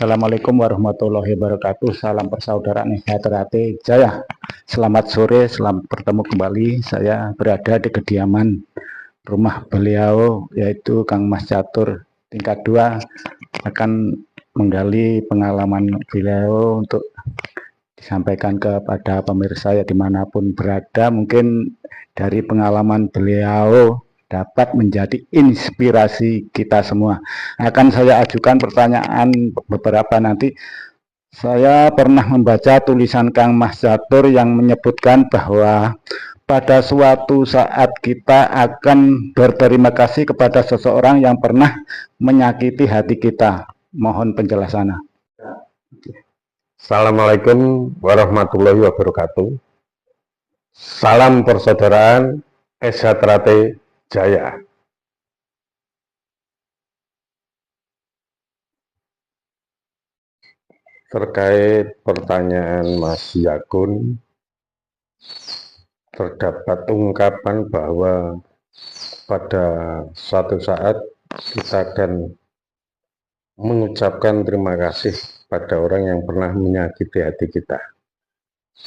Assalamualaikum warahmatullahi wabarakatuh. Salam persaudaraan Sejahtera Jaya. Selamat sore, selamat bertemu kembali. Saya berada di kediaman rumah beliau, yaitu Kang Mas Catur tingkat 2, akan menggali pengalaman beliau untuk disampaikan kepada pemirsa ya dimanapun berada. Mungkin dari pengalaman beliau dapat menjadi inspirasi kita semua. Akan saya ajukan pertanyaan beberapa nanti. Saya pernah membaca tulisan Kang Mas Catur yang menyebutkan bahwa pada suatu saat kita akan berterima kasih kepada seseorang yang pernah menyakiti hati kita. Mohon penjelasannya. Assalamualaikum warahmatullahi wabarakatuh. Salam persaudaraan Sejahtera Jaya. Terkait pertanyaan Mas Yakun, terdapat ungkapan bahwa pada suatu saat kita akan mengucapkan terima kasih pada orang yang pernah menyakiti hati kita.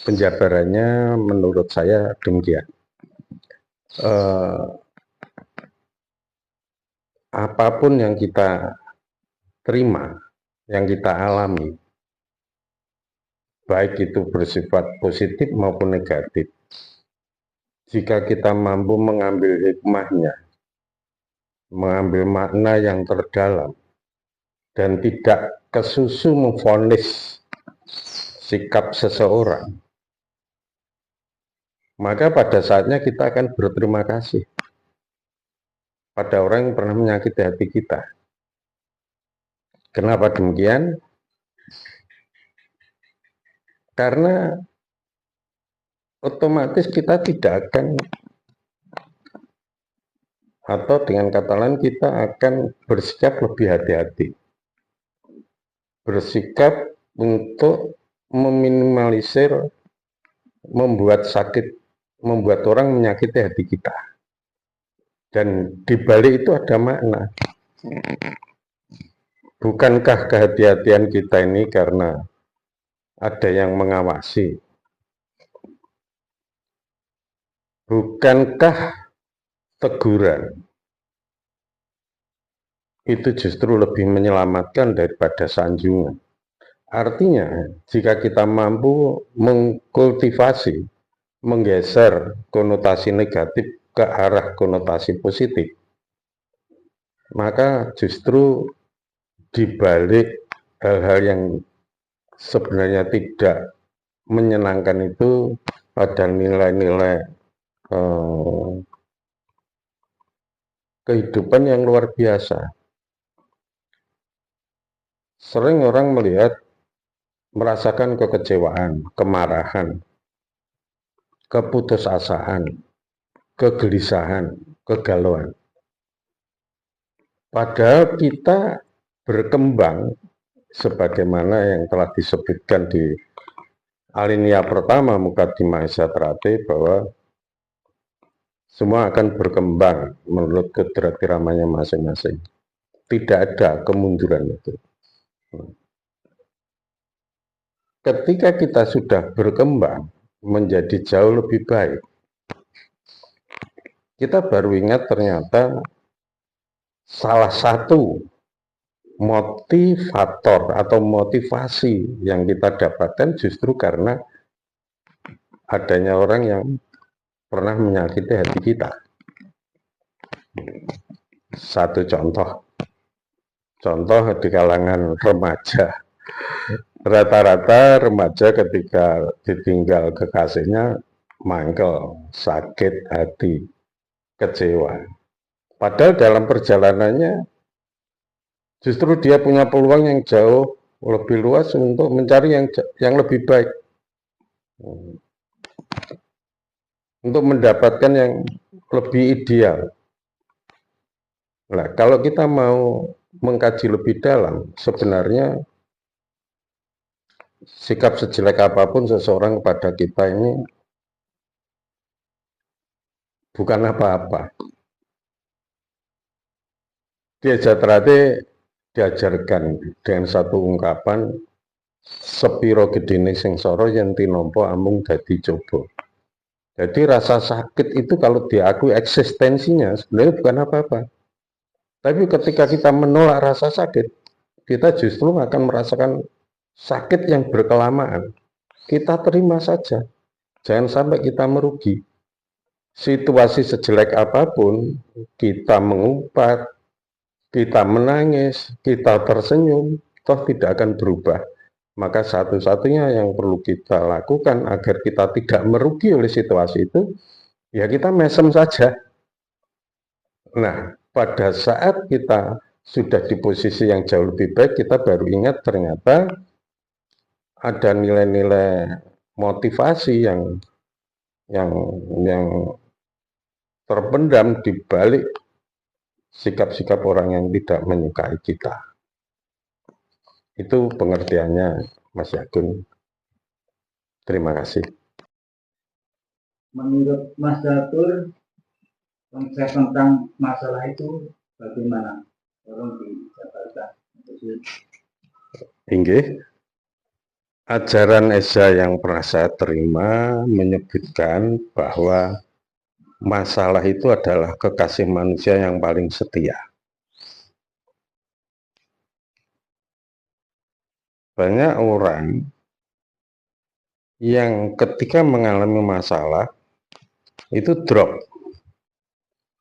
Penjabarannya menurut saya demikian. Apapun yang kita terima, yang kita alami, baik itu bersifat positif maupun negatif, jika kita mampu mengambil hikmahnya, mengambil makna yang terdalam, dan tidak kesusu memvonis sikap seseorang, maka pada saatnya kita akan berterima kasih pada orang yang pernah menyakiti hati kita. Kenapa demikian? Karena otomatis kita tidak akan, atau dengan kata lain kita akan bersikap lebih hati-hati, bersikap untuk meminimalisir membuat sakit, membuat orang menyakiti hati kita. Dan di balik itu ada makna. Bukankah kehati-hatian kita ini karena ada yang mengawasi? Bukankah teguran itu justru lebih menyelamatkan daripada sanjungan? Artinya, jika kita mampu mengkultivasi, menggeser konotasi negatif ke arah konotasi positif, maka justru dibalik hal-hal yang sebenarnya tidak menyenangkan itu pada nilai-nilai kehidupan yang luar biasa. Sering orang merasakan kekecewaan, kemarahan, keputusasaan, kegelisahan, kegalauan. Padahal kita berkembang sebagaimana yang telah disebutkan di alinea pertama Mukadimah Sejahtera bahwa semua akan berkembang menurut kodrat iramanya masing-masing. Tidak ada kemunduran itu. Ketika kita sudah berkembang menjadi jauh lebih baik, kita baru ingat ternyata salah satu motivator atau motivasi yang kita dapatkan justru karena adanya orang yang pernah menyakiti hati kita. Satu contoh di kalangan remaja, rata-rata remaja ketika ditinggal kekasihnya mangkel, sakit hati, kecewa. Padahal dalam perjalanannya justru dia punya peluang yang jauh lebih luas untuk mencari yang lebih baik, untuk mendapatkan yang lebih ideal. Nah, kalau kita mau mengkaji lebih dalam, sebenarnya sikap sejelek apapun seseorang kepada kita ini bukan apa-apa. Di Sejahtera diajarkan dengan satu ungkapan, sepiro gedene sengsara yen tinampa amung dadi coba. Jadi rasa sakit itu kalau diakui eksistensinya sebenarnya bukan apa-apa. Tapi ketika kita menolak rasa sakit, kita justru akan merasakan sakit yang berkelamaan. Kita terima saja, jangan sampai kita merugi. Situasi sejelek apapun, kita mengumpat, kita menangis, kita tersenyum, toh tidak akan berubah. Maka satu-satunya yang perlu kita lakukan agar kita tidak merugi oleh situasi itu, ya kita mesem saja. Nah, pada saat kita sudah di posisi yang jauh lebih baik, kita baru ingat ternyata ada nilai-nilai motivasi yang terpendam di balik sikap-sikap orang yang tidak menyukai kita. Itu pengertiannya, Mas Yagun. Terima kasih. Menurut Mas Datur, konsep tentang masalah itu bagaimana? Tolong dijabarkan. Inggih. Ajaran Esa yang pernah saya terima menyebutkan bahwa masalah itu adalah kekasih manusia yang paling setia. Banyak orang yang ketika mengalami masalah itu drop,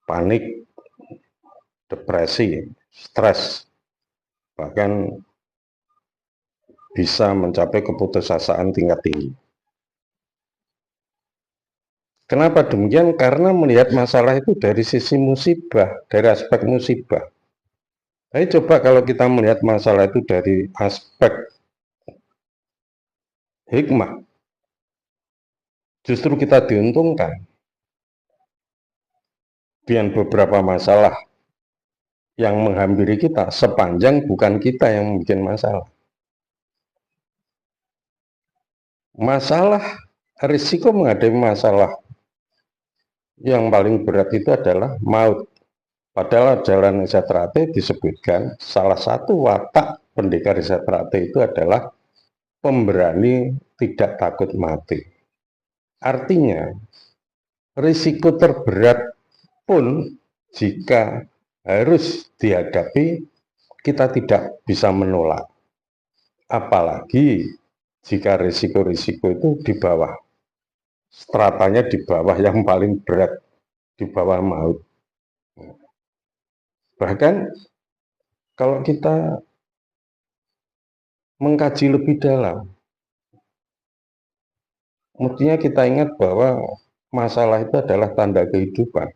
panik, depresi, stres, bahkan bisa mencapai keputusasaan tingkat tinggi. Kenapa demikian? Karena melihat masalah itu dari sisi musibah, dari aspek musibah. Tapi coba kalau kita melihat masalah itu dari aspek hikmah, justru kita diuntungkan dengan beberapa masalah yang menghampiri kita sepanjang bukan kita yang bikin masalah. Masalah, risiko menghadapi masalah yang paling berat itu adalah maut. Padahal Jalan Setrate disebutkan salah satu watak pendekar Setrate itu adalah pemberani tidak takut mati. Artinya, risiko terberat pun jika harus dihadapi, kita tidak bisa menolak. Apalagi jika risiko-risiko itu di bawah, stratanya di bawah yang paling berat, di bawah maut. Bahkan kalau kita mengkaji lebih dalam, mestinya kita ingat bahwa masalah itu adalah tanda kehidupan.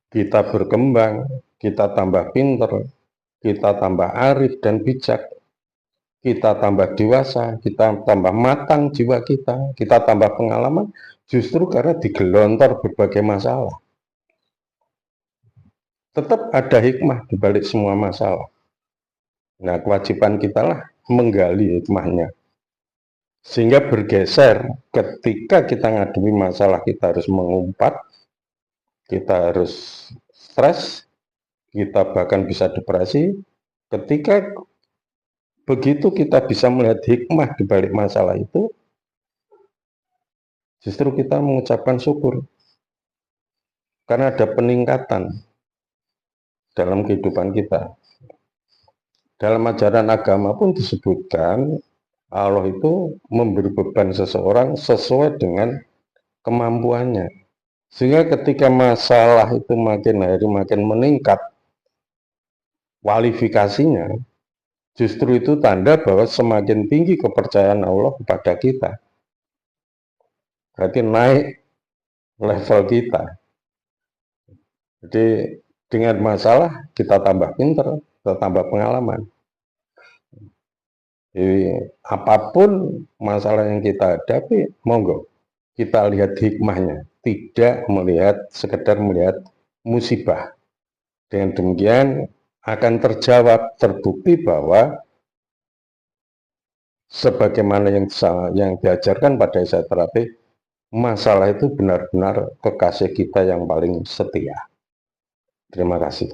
Kita berkembang, kita tambah pinter, kita tambah arif dan bijak, kita tambah dewasa, kita tambah matang jiwa kita tambah pengalaman, justru karena digelontor berbagai masalah. Tetap ada hikmah di balik semua masalah. Nah, kewajiban kita lah menggali hikmahnya. Sehingga bergeser ketika kita ngadepi masalah, kita harus mengumpat, kita harus stres, kita bahkan bisa depresi. Ketika begitu kita bisa melihat hikmah di balik masalah itu, justru kita mengucapkan syukur. Karena ada peningkatan dalam kehidupan kita. Dalam ajaran agama pun disebutkan Allah itu memberi beban seseorang sesuai dengan kemampuannya. Sehingga ketika masalah itu makin hari makin meningkat kualifikasinya, justru itu tanda bahwa semakin tinggi kepercayaan Allah kepada kita. Berarti naik level kita. Jadi dengan masalah kita tambah pinter, kita tambah pengalaman. Jadi apapun masalah yang kita hadapi, monggo kita lihat hikmahnya, tidak sekedar melihat musibah. Dengan demikian akan terjawab, terbukti bahwa sebagaimana yang diajarkan pada Setrate, masalah itu benar-benar kekasih kita yang paling setia. Terima kasih.